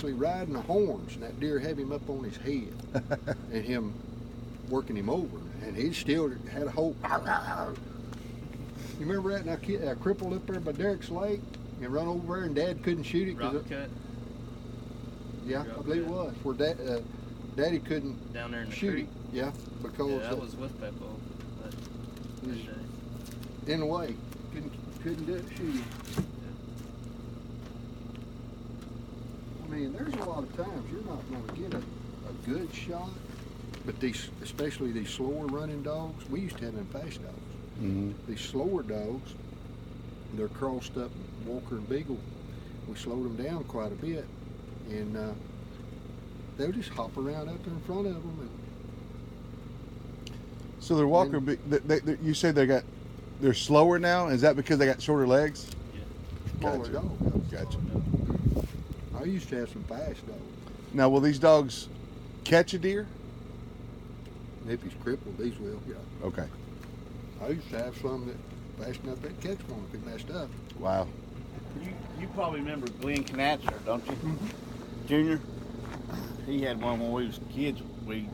actually riding the horns, and that deer had him up on his head, and him working him over, and he still had a whole. You remember that? And I crippled up there by Derek's Lake and run over there, and Dad couldn't shoot it. Rock cut? Yeah, I believe it was. Where Daddy couldn't down there in the shoot creek? it. Yeah, because yeah, that was with that bull. In the way, couldn't do it, shoot it. I mean, there's a lot of times you're not going to get a good shot, but especially these slower running dogs, we used to have them fast dogs. Mm-hmm. These slower dogs, they're crossed up Walker and Beagle. We slowed them down quite a bit, and they'll just hop around up in front of them. And so they're Walker. You say they're slower now. Is that because they got shorter legs? Yeah. Smaller dogs. Gotcha. I used to have some fast dogs. Now, will these dogs catch a deer? If he's crippled, these will. Yeah. Okay. I used to have some that fast enough they'd catch one if he messed up. Wow. You probably remember Glenn Knatzer, don't you? Mm-hmm. Junior? He had one when we was kids. We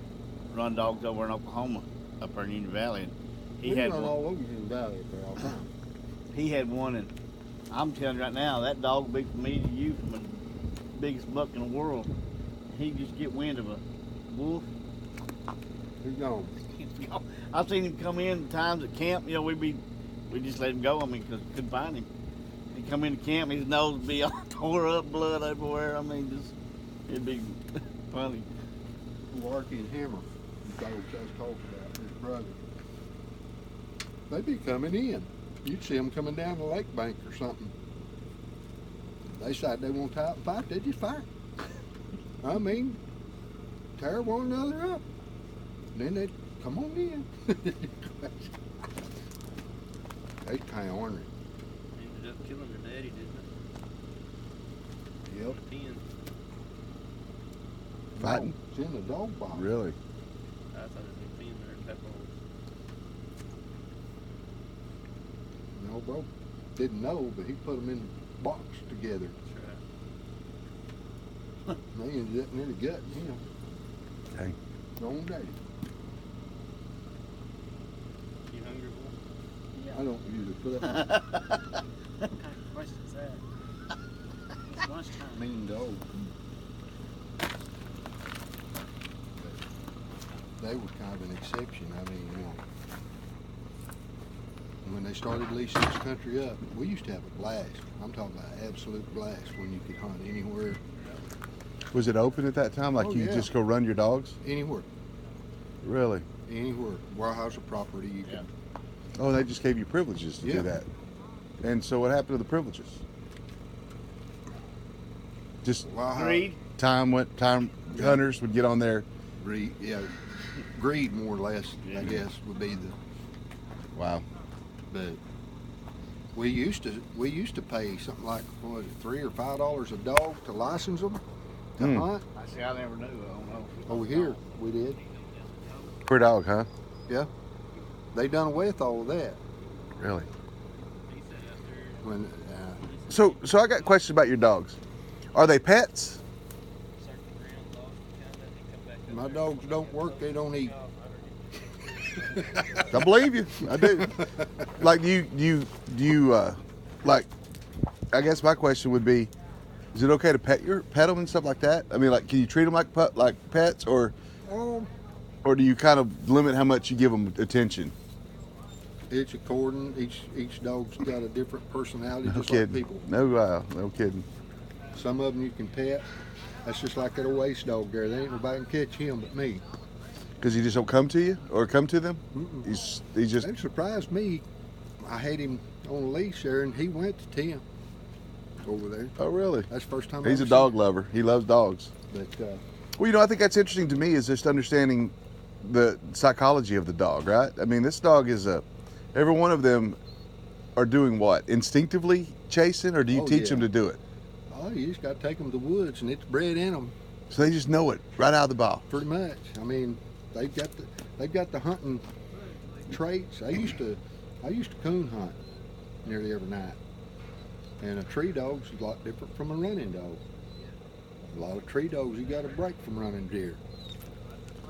run dogs over in Oklahoma, up there in Union Valley. And he had run one. all over Union Valley up there all the time. He had one, and I'm telling you right now, that dog beat from me to you from the biggest buck in the world. He'd just get wind of a wolf. He's gone. I've seen him come in times at camp. You know, we just let him go. I mean, because we couldn't find him. He'd come into camp, his nose would be all tore up, blood everywhere. I mean, it'd be funny. Larky and Hammer, the dogs I was talking about, his brother. They'd be coming in. You'd see them coming down the lake bank or something. They decide they want to tie up and fight, they just fight. I mean, tear one another up. Then they'd come on in. They kind of ornery. Ended up killing their daddy, didn't it? Yep. The pen. Fighting? No, it's in the dog box. Really? I thought it was a pen there in Pepper. No, bro. Didn't know, but he put them in the box together. That's right. They ended up nearly gutting him. Dang. Wrong daddy. You hungry, boy? Yeah. I don't usually put up What kind of question is that? It's lunchtime. mean dog. They were kind of an exception. I mean, when they started leasing this country up, we used to have a blast. I'm talking about absolute blast when you could hunt anywhere. Was it open at that time? Like Oh, you yeah. just go run your dogs? Anywhere. Really? Anywhere. Warehouse or property, you could. Oh, they just gave you privileges to Yeah. do that. And so what happened to the privileges? Just Warehouse, Greed? time Yeah. hunters would get on there. Greed, yeah. Greed, more or less, I Yeah. guess, would be the. Wow. But we used to pay something like, what was it, $3 or $5 a dog to license them to hunt. I see, I never knew. I don't know. Over here, we did. Per dog, huh? Yeah. They done away with all of that. Really? When So I got questions about your dogs. Are they pets? my dogs don't work, they don't eat. I believe you. I do. Like like, I guess my question would be, is it okay to pet them and stuff like that? I mean, like, can you treat them like pets, or do you kind of limit how much you give them attention? It's according, each dog's got a different personality, No just kidding. like people. No kidding. Some of them you can pet. That's just like that old ace dog there. There ain't nobody can catch him but me. Because he just don't come to you or come to them? Mm-mm. He just. That surprised me. I had him on a leash there, and he went to Tim over there. Oh, really? That's the first time. He's I've a dog lover. He loves dogs. But Well, I think that's interesting to me, is just understanding the psychology of the dog, right? I mean, this dog is every one of them are doing what? Instinctively chasing, or do you teach them to do it? you just got to take them to the woods, and it's bred in them. So they just know it right out of the box. Pretty much. I mean, they've got the hunting traits. I used to coon hunt nearly every night, and a tree dog's a lot different from a running dog. A lot of tree dogs you got to break from running deer.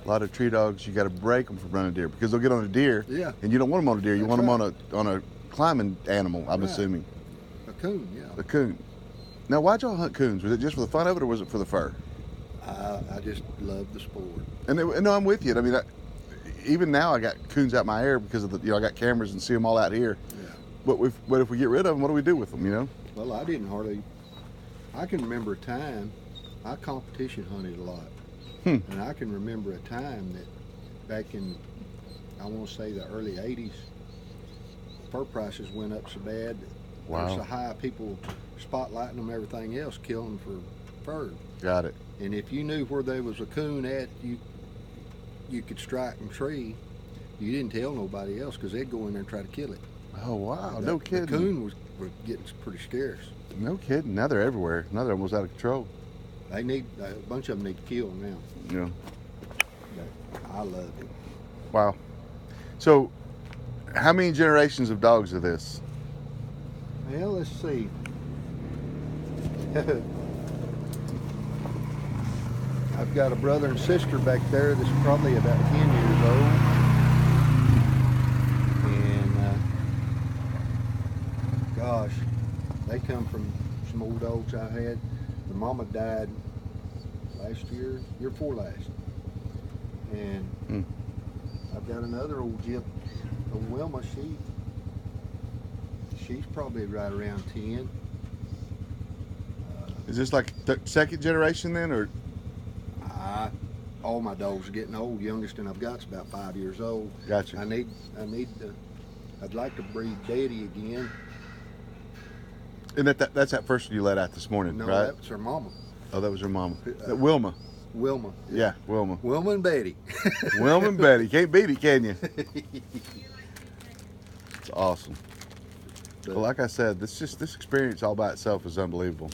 A lot of tree dogs, you got to break them from running deer because they'll get on a deer. Yeah. And you don't want them on a deer. You That's want right. them on a climbing animal. I'm Right. assuming. A coon, yeah. A coon. Now, why'd y'all hunt coons? Was it just for the fun of it, or was it for the fur? I just love the sport. And no, I'm with you. I mean, even now I got coons out my hair because of the I got cameras and see them all out here. Yeah. But if we get rid of them, what do we do with them? You know? Well, I didn't hardly. I can remember a time I competition hunted a lot, and I can remember a time that back in, I want to say the early '80s, fur prices went up so bad. Wow. They're so high, people spotlighting them, everything else, killing for fur. Got it. And if you knew where there was a coon at, you could strike them tree. You didn't tell nobody else because they'd go in there and try to kill it. Oh wow! No kidding. The coon was getting pretty scarce. No kidding. Now they're everywhere. Now they're almost out of control. They need a bunch of them need to kill now. Yeah. But I love it. Wow. So, how many generations of dogs are this? Well, let's see. I've got a brother and sister back there that's probably about 10 years old. And gosh, they come from some old dogs I had. The mama died last year before last. And I've got another old gyp, old Wilma. She's probably right around 10. Is this like second generation then, or? All my dogs are getting old. Youngest one I've got is about 5 years old. Gotcha. I'd like to breed Daddy again. And that's that first one you let out this morning, No, right? that was her mama, Oh, that was her mama. Wilma. Wilma. Yeah, Wilma. Wilma and Betty. Wilma and Betty. Can't beat it, can you? It's awesome. But, Well, like I said, this experience all by itself is unbelievable.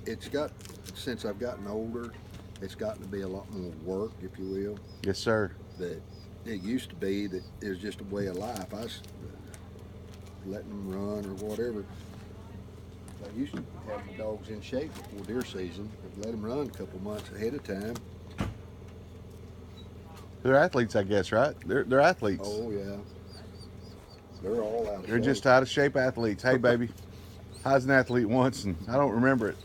it's got, since I've gotten older, it's gotten to be a lot more work, if you will. Yes, sir. That it used to be that it was just a way of life. I was letting them run or whatever. I used to have my dogs in shape before deer season. I'd let them run a couple months ahead of time. They're athletes, I guess, right? They're athletes. Oh yeah, they're all out of They're shape. just out of shape athletes. Hey, baby, I was an athlete once, and I don't remember it.